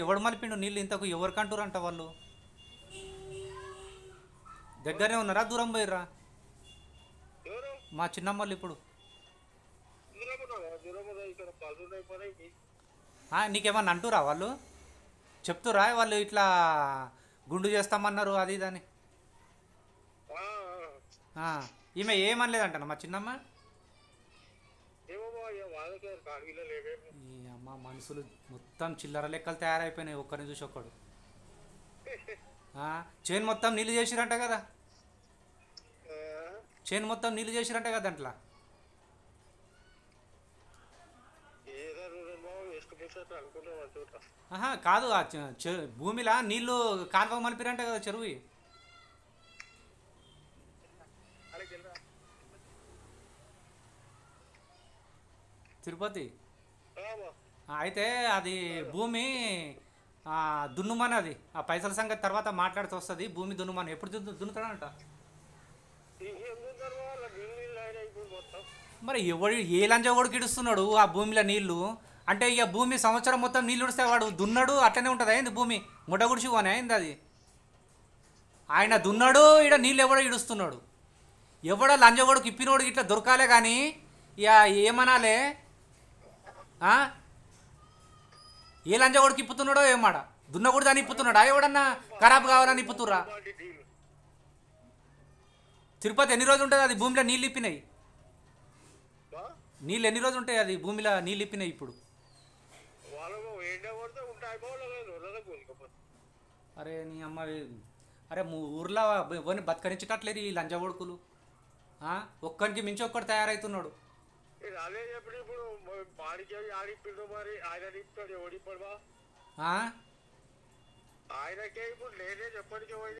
ఎవడు మలిపిండు నీళ్ళు ఇంతకు ఎవరికంటారంట వాళ్ళు? దగ్గరనే ఉన్నారా దూరం పోయిర్రా? ఎవరు మా చిన్నమ్మలు ఇప్పుడు దూరం ఉన్నావా? దూరం ఉన్నా ఇక్కడ పళ్ళు అయిపోయినాయి. నీకేమన్నా అంటురా వాళ్ళు? చెప్తురా వాళ్ళు ఇట్లా గుండు చేస్తామన్నారు అది ఇదని? ఆ, ఆ, ఈమె ఏమనలేదంట మా చిన్నమ్మ? ఏమో వాళ్ళకే కాడీలో లేవేమో. ఈ అమ్మ మనుషులు మొత్తం చిల్లర లెక్కలు తయారైపోయినాయి ఒక్కరిని చూసి ఒక్కడు. చేను మొత్తం నీళ్ళు చేసిరంట కదా? ఆ, చేను మొత్తం నీళ్ళు చేసిరంట కదా దాంట్లో? ఏదో నువ్వేమో ಎಷ್ಟು ముచ్చట అనుకున్నావు చూడ. కాదు భూమిలా నీళ్ళు కాలువ మలిపిరంట కదా చెరువు? తిరుపతి అయితే అది భూమి దున్నుమని, అది ఆ పైసల సంగతి తర్వాత మాట్లాడుతూ వస్తుంది. భూమి దున్నుమని ఎప్పుడు దున్నుతాడంట మరి? ఎవడు ఏ లంజవాడికి ఇడుస్తున్నాడు ఆ భూమిలో నీళ్లు? అంటే ఇక భూమి సంవత్సరం మొత్తం నీళ్ళు ఇడిస్తే వాడు దున్నాడు అట్లనే ఉంటుంది అయింది భూమి ముడగుడిచి పోనీ అయింది అది. ఆయన దున్నాడు, ఇక్కడ నీళ్ళు ఎవడో ఇడుస్తున్నాడు. ఎవడో లంజవాడికి ఇప్పినోడికి ఇట్లా దొరకాలే కానీ ఇక ఏమనాలే? ఏ లంజవాడికి ఇప్పుతున్నాడో ఏమాడ? దున్నకూడదు అని ఇప్పుతున్నాడా? ఎవడన్నా ఖరాబ్ కావాలని ఇప్పుతుర్రా? తిరుపతి ఎన్ని రోజులు ఉంటుంది అది భూమిలో నీళ్ళు ఇప్పినాయి? నీళ్ళు ఎన్ని రోజులు ఉంటాయి అది భూమిలో నీళ్ళు ఇప్పినాయి ఇప్పుడు? అరే నీ అమ్మ, అరే ఊర్లో ఎవరిని బతకరించేటట్లేరు ఈ లంజ కొడుకులు. ఒక్కరికి మించి ఒక్కడు తయారవుతున్నాడు. అదే చెప్పి ఇప్పుడు ఆడిపిండు మరి ఆయన ఇస్తాడు ఎవడిప్పుడు ఆయనకే ఇప్పుడు నేనే చెప్పడానికి